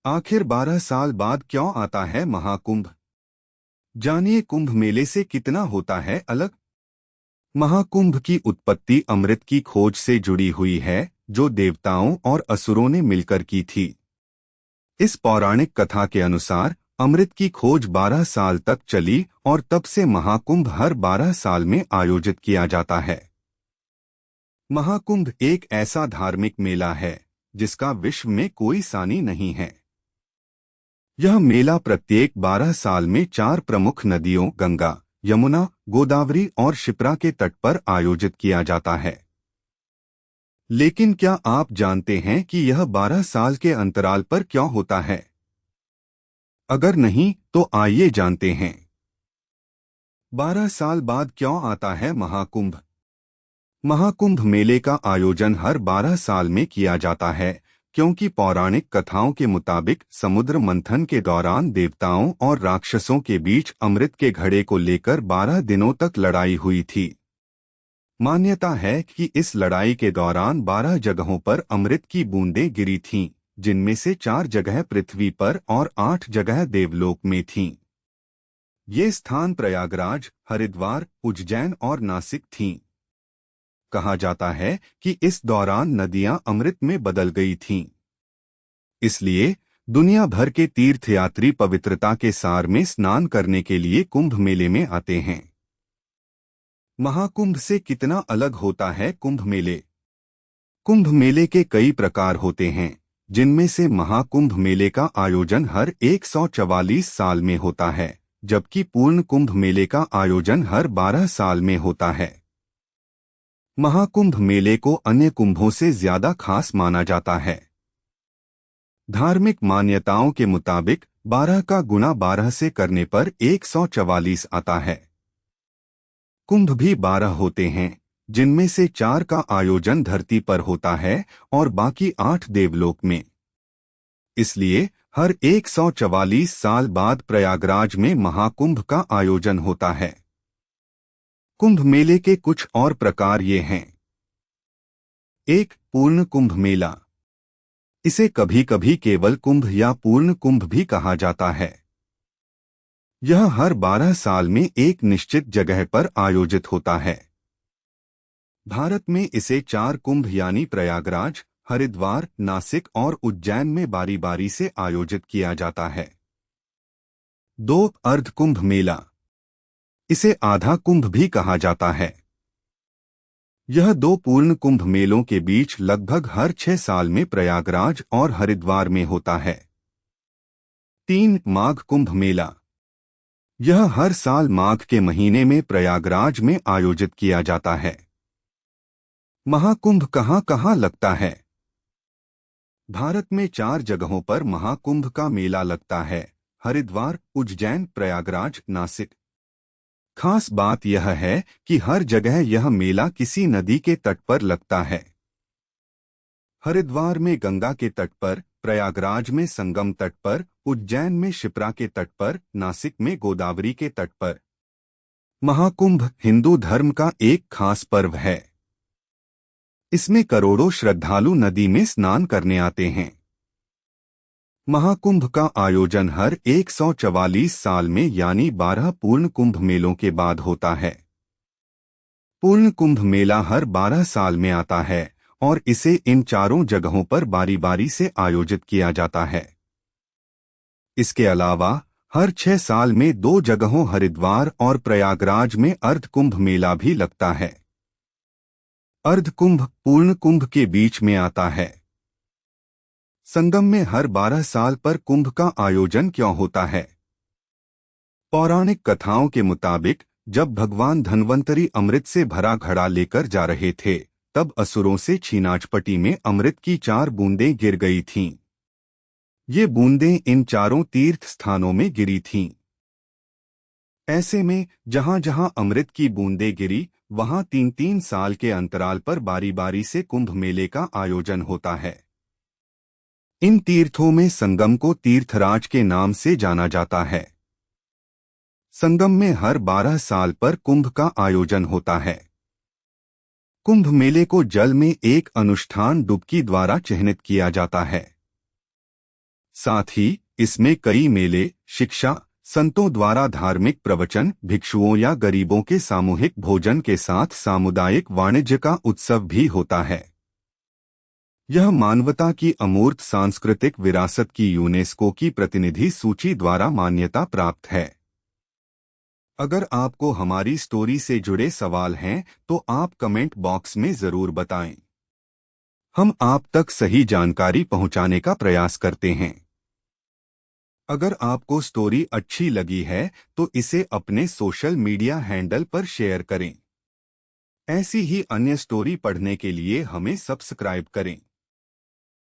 आखिर 12 साल बाद क्यों आता है महाकुंभ? जानिए कुंभ मेले से कितना होता है अलग। महाकुंभ की उत्पत्ति अमृत की खोज से जुड़ी हुई है, जो देवताओं और असुरों ने मिलकर की थी। इस पौराणिक कथा के अनुसार अमृत की खोज 12 साल तक चली और तब से महाकुंभ हर 12 साल में आयोजित किया जाता है। महाकुंभ एक ऐसा धार्मिक मेला है जिसका विश्व में कोई सानी नहीं है। यह मेला प्रत्येक 12 साल में 4 प्रमुख नदियों गंगा, यमुना, गोदावरी और शिप्रा के तट पर आयोजित किया जाता है। लेकिन क्या आप जानते हैं कि यह 12 साल के अंतराल पर क्यों होता है? अगर नहीं तो आइए जानते हैं। 12 साल बाद क्यों आता है महाकुंभ? महाकुंभ मेले का आयोजन हर 12 साल में किया जाता है क्योंकि पौराणिक कथाओं के मुताबिक समुद्र मंथन के दौरान देवताओं और राक्षसों के बीच अमृत के घड़े को लेकर 12 दिनों तक लड़ाई हुई थी। मान्यता है कि इस लड़ाई के दौरान 12 जगहों पर अमृत की बूंदें गिरी थीं, जिनमें से 4 जगह पृथ्वी पर और 8 जगह देवलोक में थीं। ये स्थान प्रयागराज, हरिद्वार, उज्जैन और नासिक थीं। कहा जाता है कि इस दौरान नदियां अमृत में बदल गई थीं। इसलिए दुनिया भर के तीर्थयात्री पवित्रता के सार में स्नान करने के लिए कुंभ मेले में आते हैं। महाकुंभ से कितना अलग होता है कुंभ मेले? कुंभ मेले के कई प्रकार होते हैं, जिनमें से महाकुंभ मेले का आयोजन हर 144 साल में होता है, जबकि पूर्ण कुंभ मेले का आयोजन हर 12 साल में होता है। महाकुंभ मेले को अन्य कुंभों से ज्यादा खास माना जाता है। धार्मिक मान्यताओं के मुताबिक 12 का गुणा 12 से करने पर 144 आता है। कुंभ भी 12 होते हैं, जिनमें से 4 का आयोजन धरती पर होता है और बाकी 8 देवलोक में। इसलिए हर 144 साल बाद प्रयागराज में महाकुंभ का आयोजन होता है। कुंभ मेले के कुछ और प्रकार ये हैं। 1. पूर्ण कुंभ मेला। इसे कभी कभी केवल कुंभ या पूर्ण कुंभ भी कहा जाता है। यह हर 12 साल में एक निश्चित जगह पर आयोजित होता है। भारत में इसे 4 कुंभ यानी प्रयागराज, हरिद्वार, नासिक और उज्जैन में बारी बारी से आयोजित किया जाता है। 2. अर्ध कुंभ मेला। इसे आधा कुंभ भी कहा जाता है। यह 2 पूर्ण कुंभ मेलों के बीच लगभग हर 6 साल में प्रयागराज और हरिद्वार में होता है। 3. माघ कुंभ मेला। यह हर साल माघ के महीने में प्रयागराज में आयोजित किया जाता है। महाकुंभ कहाँ कहाँ लगता है? भारत में 4 जगहों पर महाकुंभ का मेला लगता है: हरिद्वार, उज्जैन, प्रयागराज, नासिक। खास बात यह है कि हर जगह यह मेला किसी नदी के तट पर लगता है। हरिद्वार में गंगा के तट पर, प्रयागराज में संगम तट पर, उज्जैन में शिप्रा के तट पर, नासिक में गोदावरी के तट पर। महाकुंभ हिंदू धर्म का एक खास पर्व है। इसमें करोड़ों श्रद्धालु नदी में स्नान करने आते हैं। महाकुंभ का आयोजन हर 144 साल में यानी 12 पूर्ण कुंभ मेलों के बाद होता है। पूर्ण कुंभ मेला हर 12 साल में आता है और इसे इन 4 जगहों पर बारी बारी से आयोजित किया जाता है। इसके अलावा हर 6 साल में 2 जगहों हरिद्वार और प्रयागराज में अर्ध कुंभ मेला भी लगता है। अर्ध कुंभ पूर्ण कुंभ के बीच में आता है। संगम में हर 12 साल पर कुंभ का आयोजन क्यों होता है? पौराणिक कथाओं के मुताबिक जब भगवान धन्वंतरी अमृत से भरा घड़ा लेकर जा रहे थे, तब असुरों से छीनाचपटी में अमृत की 4 बूंदें गिर गई थीं। ये बूंदें इन 4 तीर्थ स्थानों में गिरी थीं। ऐसे में जहां जहां अमृत की बूंदें गिरी, वहां 3-3 साल के अंतराल पर बारी बारी से कुंभ मेले का आयोजन होता है। इन तीर्थों में संगम को तीर्थराज के नाम से जाना जाता है। संगम में हर 12 साल पर कुंभ का आयोजन होता है। कुंभ मेले को जल में एक अनुष्ठान डुबकी द्वारा चिह्नित किया जाता है। साथ ही इसमें कई मेले, शिक्षा, संतों द्वारा धार्मिक प्रवचन, भिक्षुओं या गरीबों के सामूहिक भोजन के साथ सामुदायिक वाणिज्य का उत्सव भी होता है। यह मानवता की अमूर्त सांस्कृतिक विरासत की यूनेस्को की प्रतिनिधि सूची द्वारा मान्यता प्राप्त है। अगर आपको हमारी स्टोरी से जुड़े सवाल हैं तो आप कमेंट बॉक्स में जरूर बताएं। हम आप तक सही जानकारी पहुंचाने का प्रयास करते हैं। अगर आपको स्टोरी अच्छी लगी है तो इसे अपने सोशल मीडिया हैंडल पर शेयर करें। ऐसी ही अन्य स्टोरी पढ़ने के लिए हमें सब्सक्राइब करें।